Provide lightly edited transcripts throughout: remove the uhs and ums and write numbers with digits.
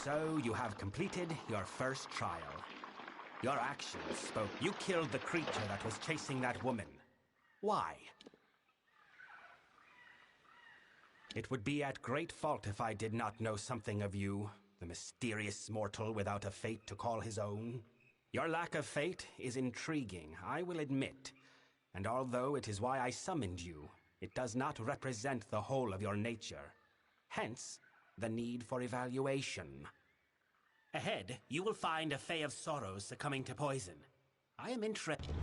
So you have completed your first trial. Your actions spoke. You killed the creature that was chasing that woman. Why? It would be at great fault if I did not know something of you, the mysterious mortal without a fate to call his own. Your lack of fate is intriguing, I will admit. And although it is why I summoned you, it does not represent the whole of your nature. Hence, the need for evaluation. Ahead, you will find a Fae of Sorrows succumbing to poison. I am interested.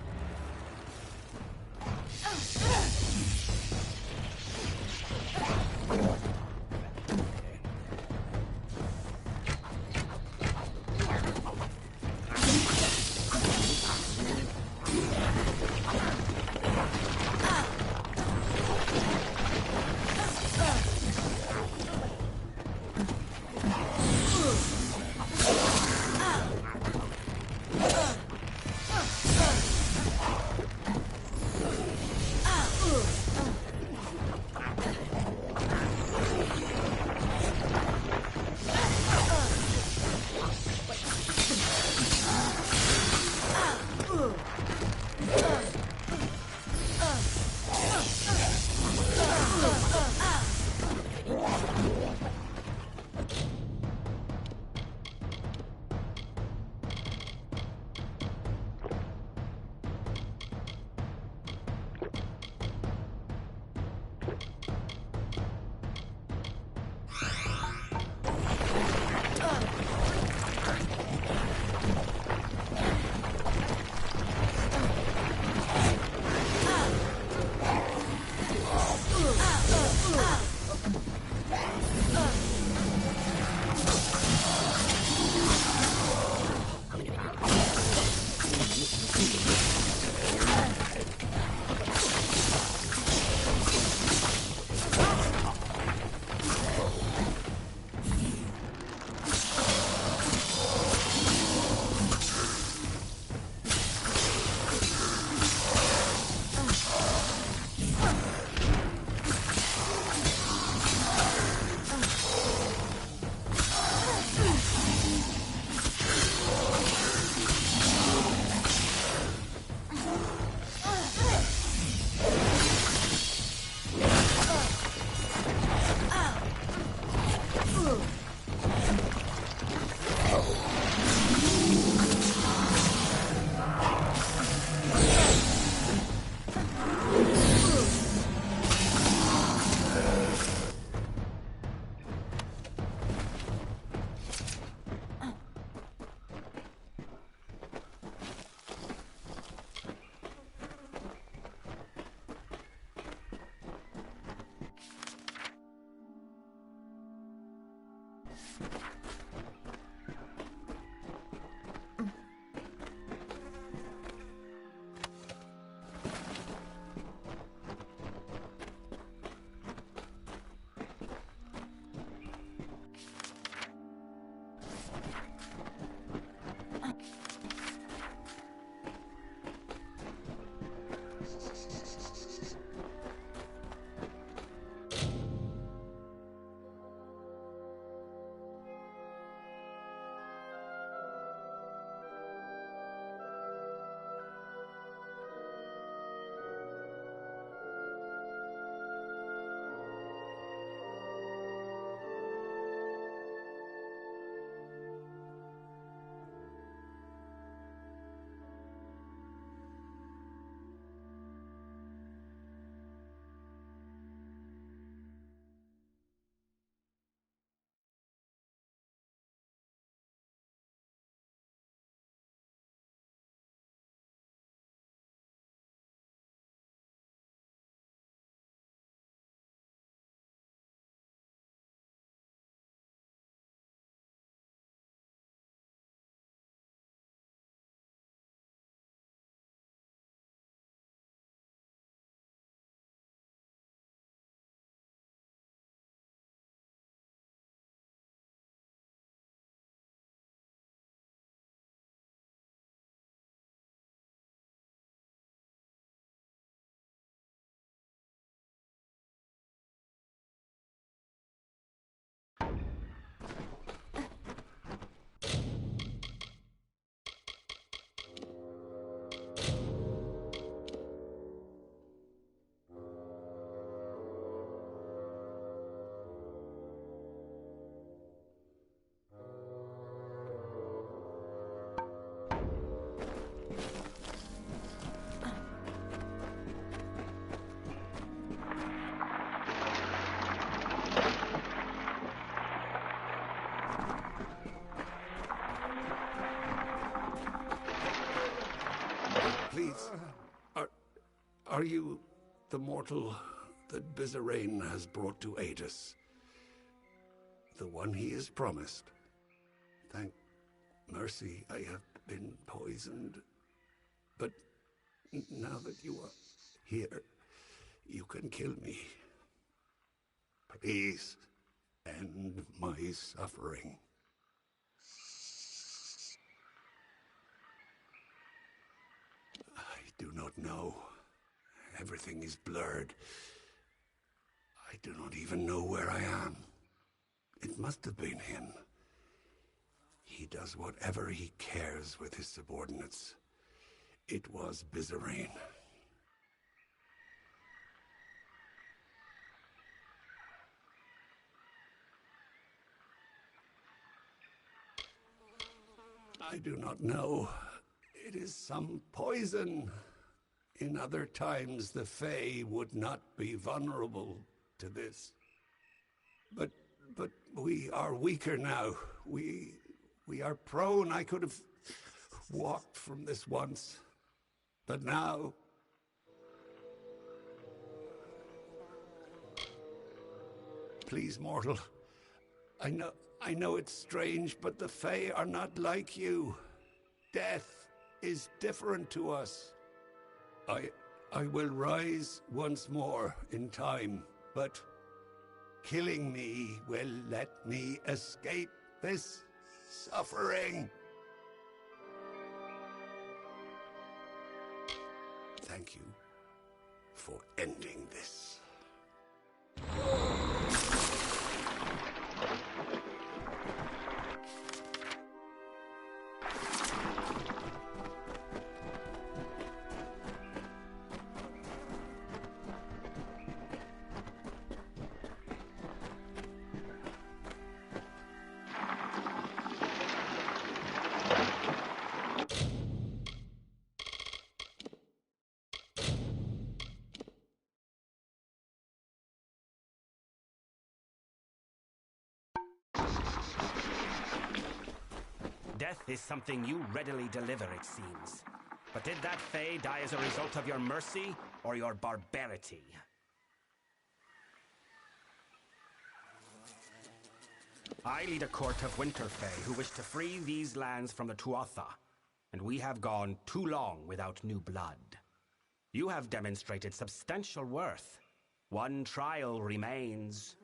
Please, are you the mortal that Bizarrain has brought to aid us? The one he is promised? Thank mercy I have been poisoned. But now that you are here, you can kill me. Please, end my suffering. I do not know. Everything is blurred. I do not even know where I am. It must have been him. He does whatever he cares with his subordinates. It was Bizarrain. I do not know. It is some poison. In other times, the Fae would not be vulnerable to this. But we are weaker now. We are prone. I could have walked from this once. But now... Please, mortal. I know it's strange, but the Fae are not like you. Death is different to us. I will rise once more in time, but killing me will let me escape this suffering. Thank you for ending this. Death is something you readily deliver, it seems. But did that Fae die as a result of your mercy or your barbarity? I lead a court of Winterfey who wish to free these lands from the Tuatha, and we have gone too long without new blood. You have demonstrated substantial worth. One trial remains.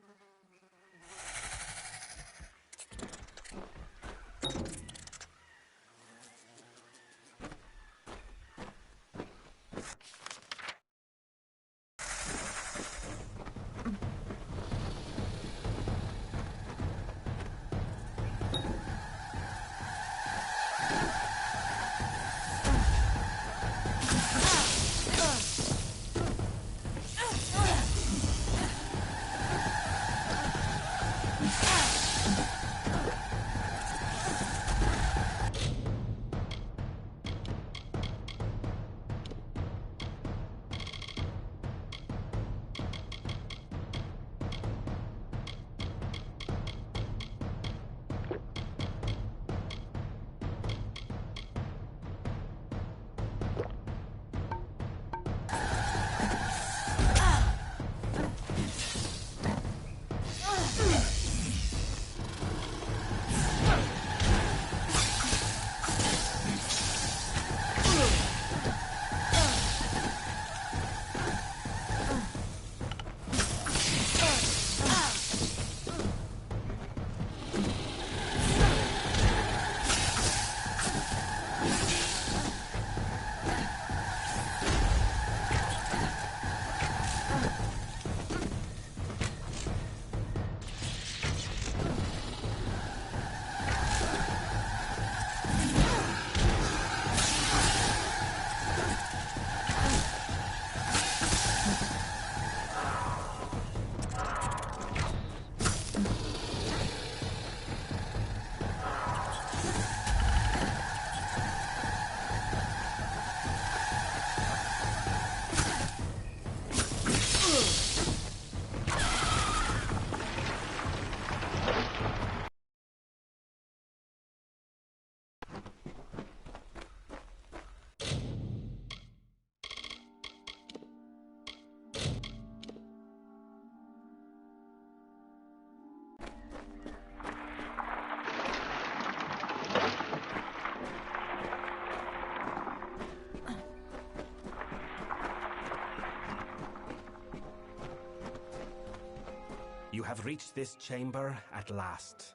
You have reached this chamber at last.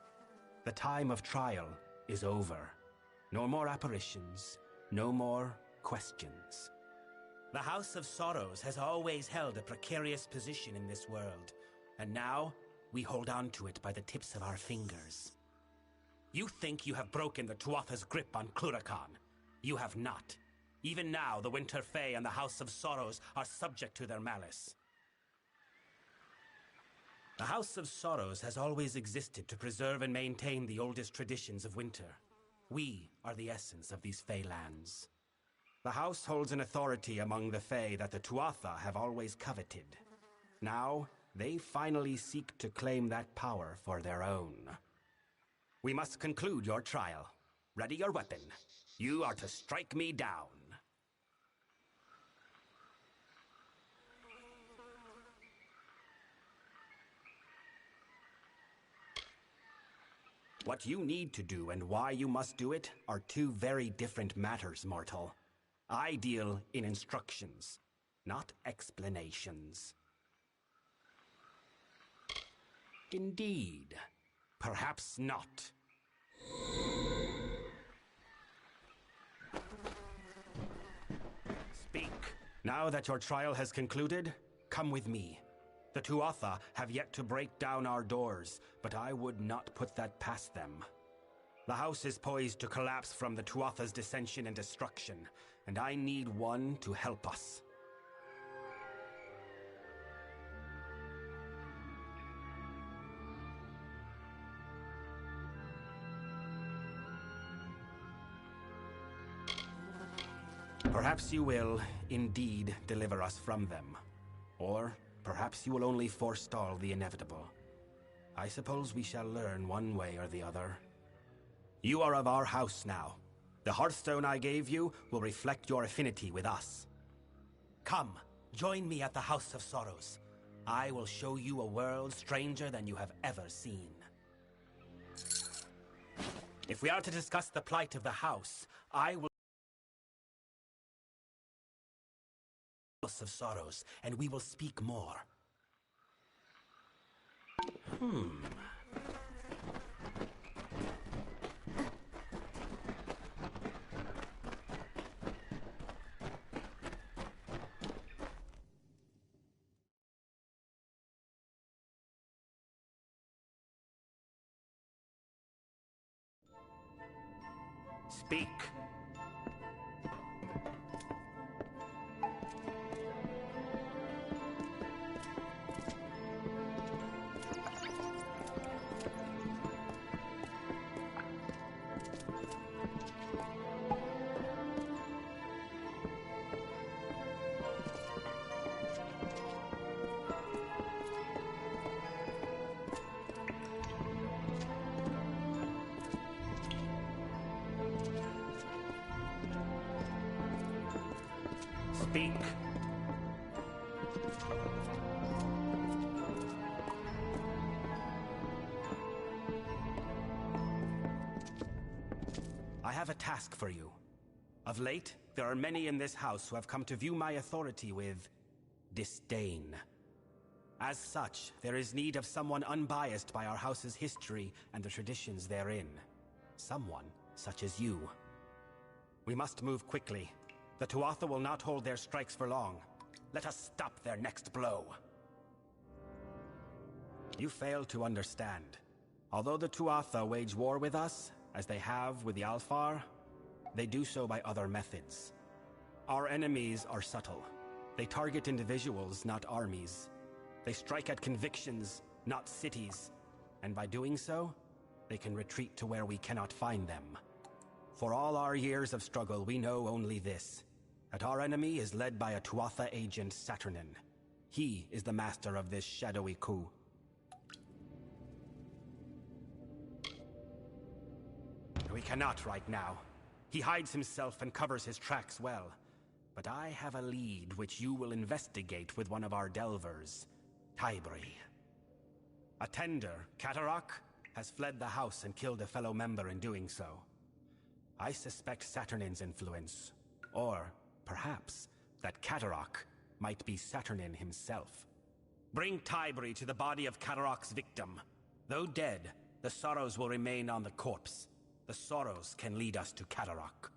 The time of trial is over. No more apparitions, no more questions. The House of Sorrows has always held a precarious position in this world, and now we hold on to it by the tips of our fingers. You think you have broken the Tuatha's grip on Cluracan. You have not. Even now, the Winterfey and the House of Sorrows are subject to their malice. The House of Sorrows has always existed to preserve and maintain the oldest traditions of winter. We are the essence of these Fey lands. The House holds an authority among the Fey that the Tuatha have always coveted. Now, they finally seek to claim that power for their own. We must conclude your trial. Ready your weapon. You are to strike me down. What you need to do and why you must do it are two very different matters, mortal. I deal in instructions, not explanations. Indeed. Perhaps not. Speak. Now that your trial has concluded, come with me. The Tuatha have yet to break down our doors, but I would not put that past them. The house is poised to collapse from the Tuatha's dissension and destruction, and I need one to help us. Perhaps you will, indeed, deliver us from them. Or perhaps you will only forestall the inevitable. I suppose we shall learn one way or the other. You are of our house now. The hearthstone I gave you will reflect your affinity with us. Come, join me at the House of Sorrows. I will show you a world stranger than you have ever seen. If we are to discuss the plight of the house, I will... of sorrows, and we will speak more. Speak. Speak. I have a task for you. Of late, there are many in this house who have come to view my authority with disdain. As such, there is need of someone unbiased by our house's history and the traditions therein. Someone such as you. We must move quickly. The Tuatha will not hold their strikes for long. Let us stop their next blow. You fail to understand. Although the Tuatha wage war with us, as they have with the Alfar, they do so by other methods. Our enemies are subtle. They target individuals, not armies. They strike at convictions, not cities. And by doing so, they can retreat to where we cannot find them. For all our years of struggle, we know only this: that our enemy is led by a Tuatha agent, Saturnin. He is the master of this shadowy coup. We cannot right now. He hides himself and covers his tracks well. But I have a lead which you will investigate with one of our delvers, Tybri. A tender, Katarak, has fled the house and killed a fellow member in doing so. I suspect Saturnin's influence, or perhaps that Katarak might be Saturnin himself. Bring Tybri to the body of Katarak's victim. Though dead, the sorrows will remain on the corpse. The sorrows can lead us to Katarak.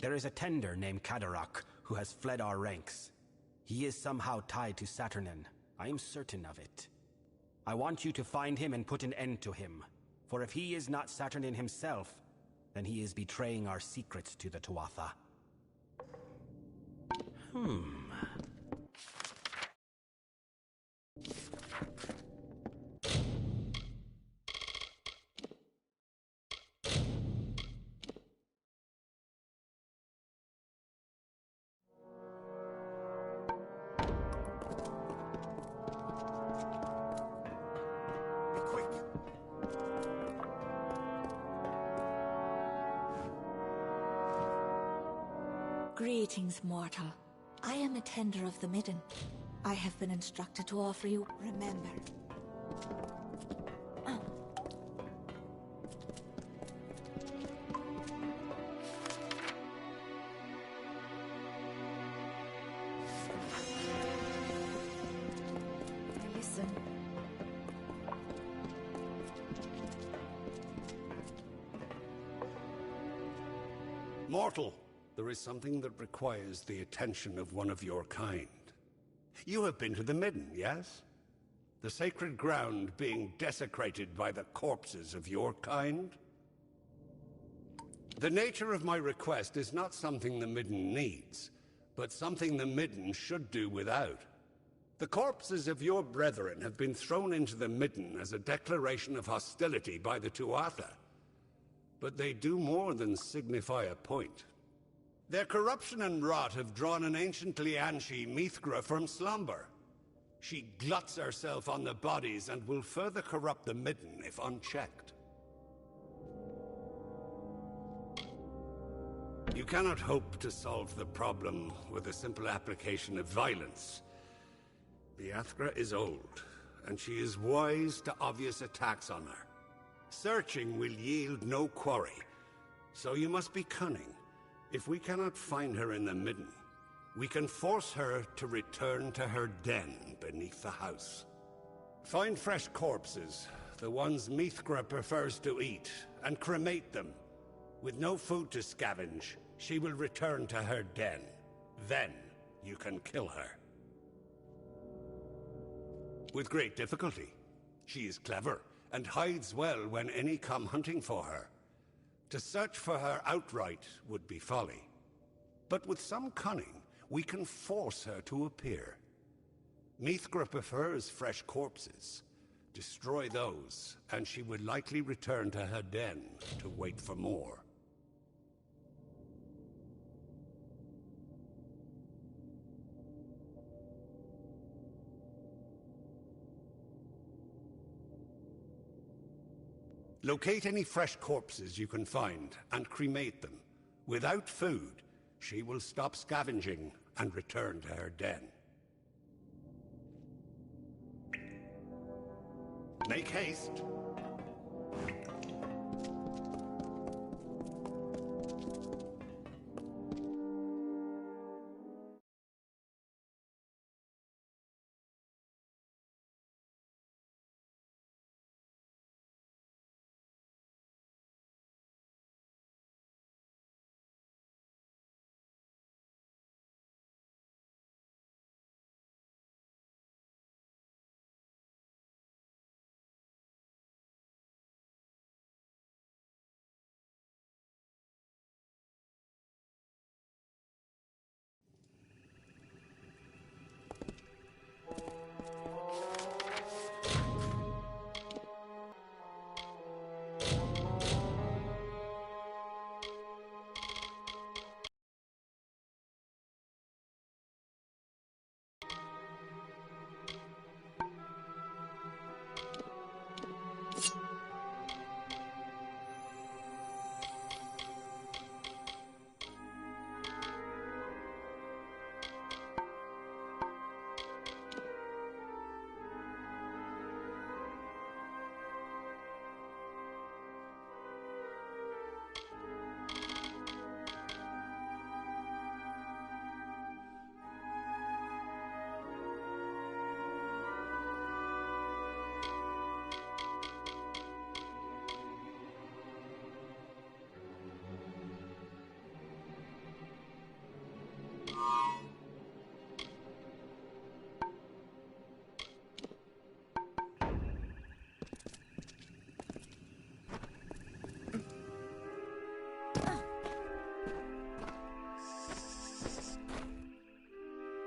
There is a tender named Katarak who has fled our ranks. He is somehow tied to Saturnin. I am certain of it. I want you to find him and put an end to him. For if he is not Saturnin himself, then he is betraying our secrets to the Tuatha. Greetings, mortal. I am a tender of the Midden. I have been instructed to offer you, remember. Listen. Mortal. There is something that requires the attention of one of your kind. You have been to the Midden, yes? The sacred ground being desecrated by the corpses of your kind? The nature of my request is not something the Midden needs, but something the Midden should do without. The corpses of your brethren have been thrown into the Midden as a declaration of hostility by the Tuatha. But they do more than signify a point. Their corruption and rot have drawn an ancient Lianshi Mithra from slumber. She gluts herself on the bodies and will further corrupt the Midden if unchecked. You cannot hope to solve the problem with a simple application of violence. Biathra is old, and she is wise to obvious attacks on her. Searching will yield no quarry, so you must be cunning. If we cannot find her in the midden, we can force her to return to her den beneath the house. Find fresh corpses, the ones Mithra prefers to eat, and cremate them. With no food to scavenge, she will return to her den. Then, you can kill her. With great difficulty. She is clever, and hides well when any come hunting for her. To search for her outright would be folly. But with some cunning, we can force her to appear. Mithra prefers fresh corpses. Destroy those, and she would likely return to her den to wait for more. Locate any fresh corpses you can find, and cremate them. Without food, she will stop scavenging and return to her den. Make haste.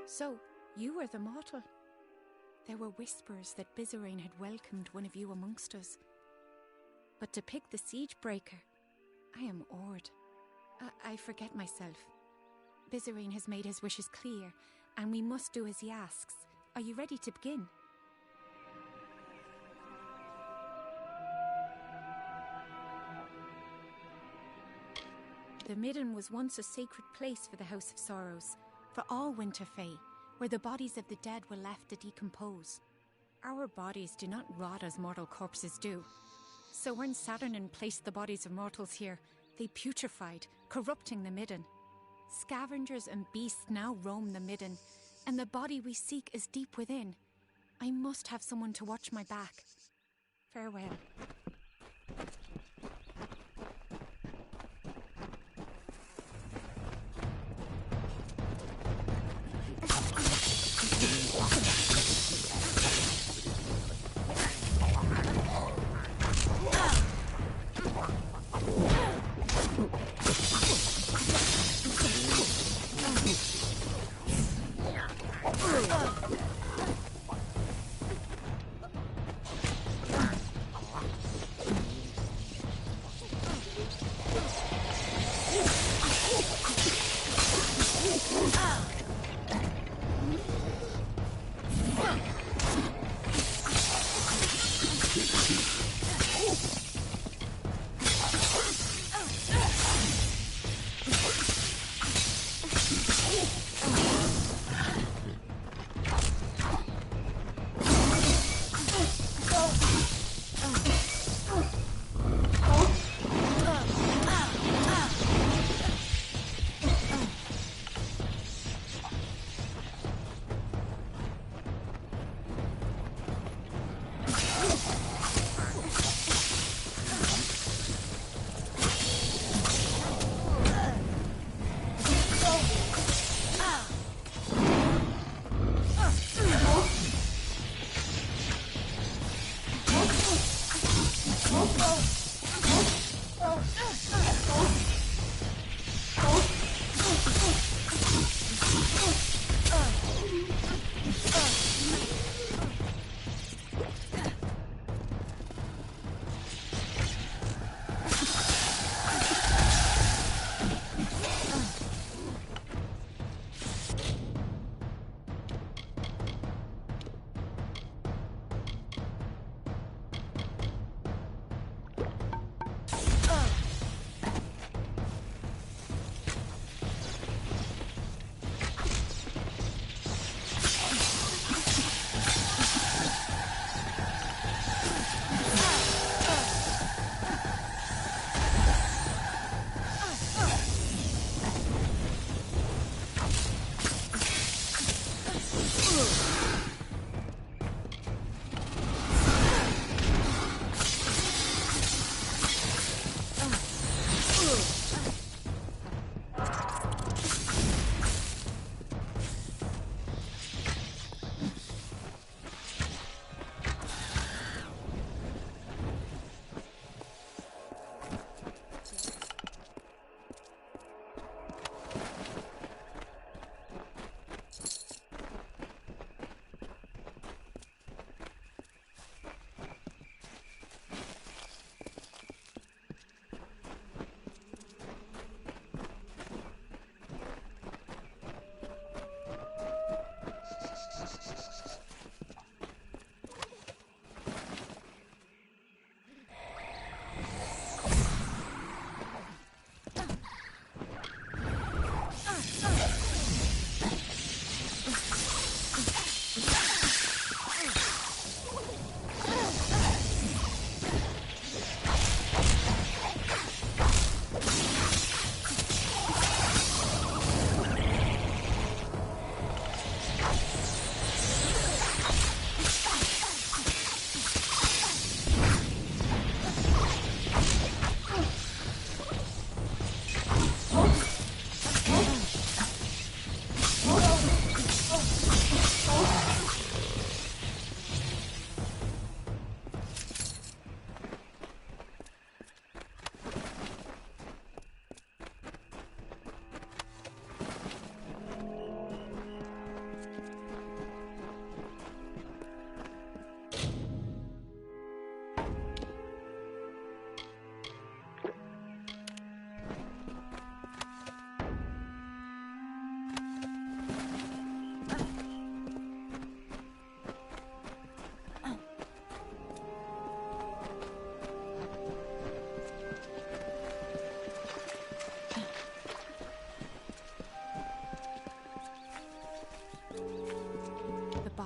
So, you were the mortal. There were whispers that Hizumiray had welcomed one of you amongst us. But to pick the siege breaker, I am awed. I forget myself. Hizumiray has made his wishes clear, and we must do as he asks. Are you ready to begin? The Midden was once a sacred place for the House of Sorrows, for all Winter Fae, where the bodies of the dead were left to decompose. Our bodies do not rot as mortal corpses do. So when Saturnin placed the bodies of mortals here, they putrefied, corrupting the Midden. Scavengers and beasts now roam the Midden, and the body we seek is deep within. I must have someone to watch my back. Farewell.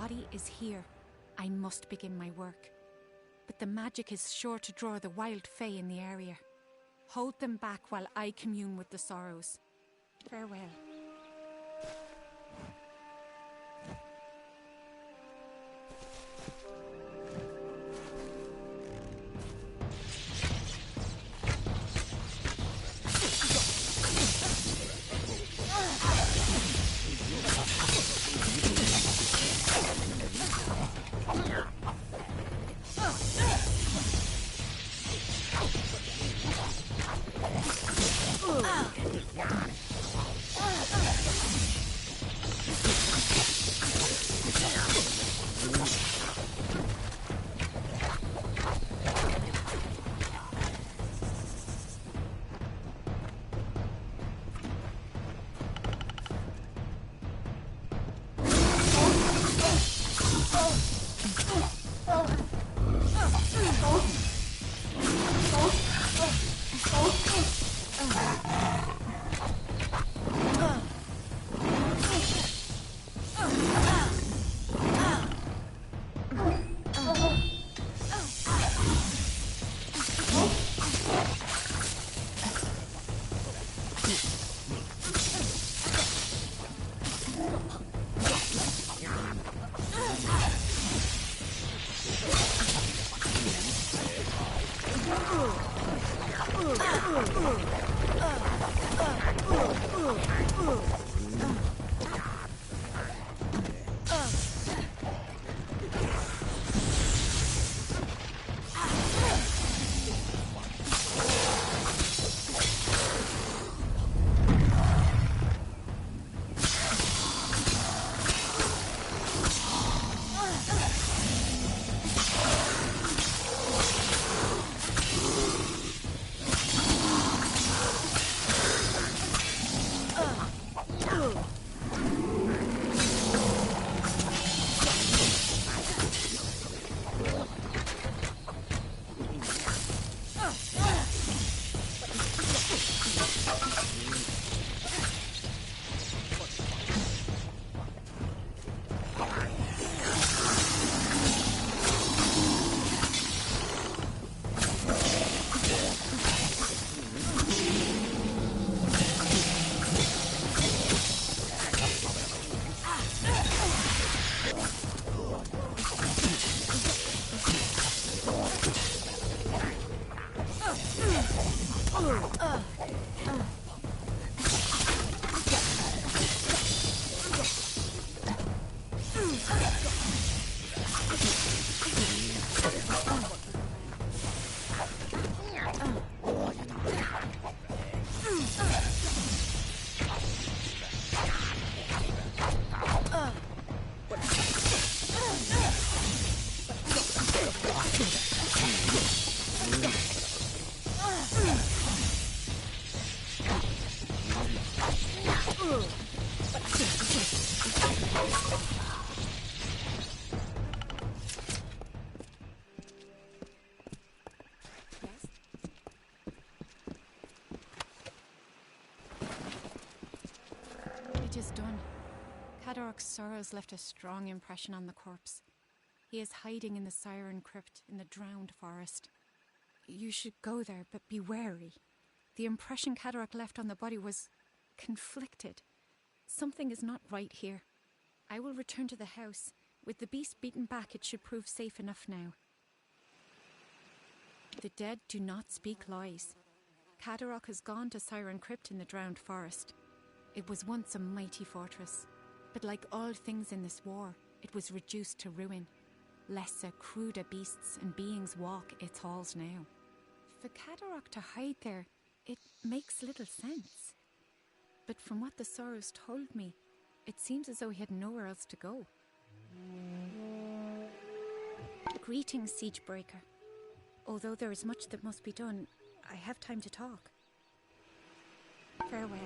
body is here. I must begin my work. But the magic is sure to draw the wild fae in the area. Hold them back while I commune with the sorrows. Farewell. It is done. Cadoric's sorrows left a strong impression on the corpse. He is hiding in the Siren Crypt in the drowned forest. You should go there, but be wary. The impression Cadoric left on the body was conflicted. Something is not right here. I will return to the house. With the beast beaten back, it should prove safe enough now. The dead do not speak lies. Cadoric has gone to Siren Crypt in the drowned forest. It was once a mighty fortress, but like all things in this war, it was reduced to ruin. Lesser, cruder beasts and beings walk its halls now. For Cadoric to hide there, it makes little sense. But from what the Sorrows told me, it seems as though he had nowhere else to go. Greetings, Siegebreaker. Although there is much that must be done, I have time to talk. Farewell.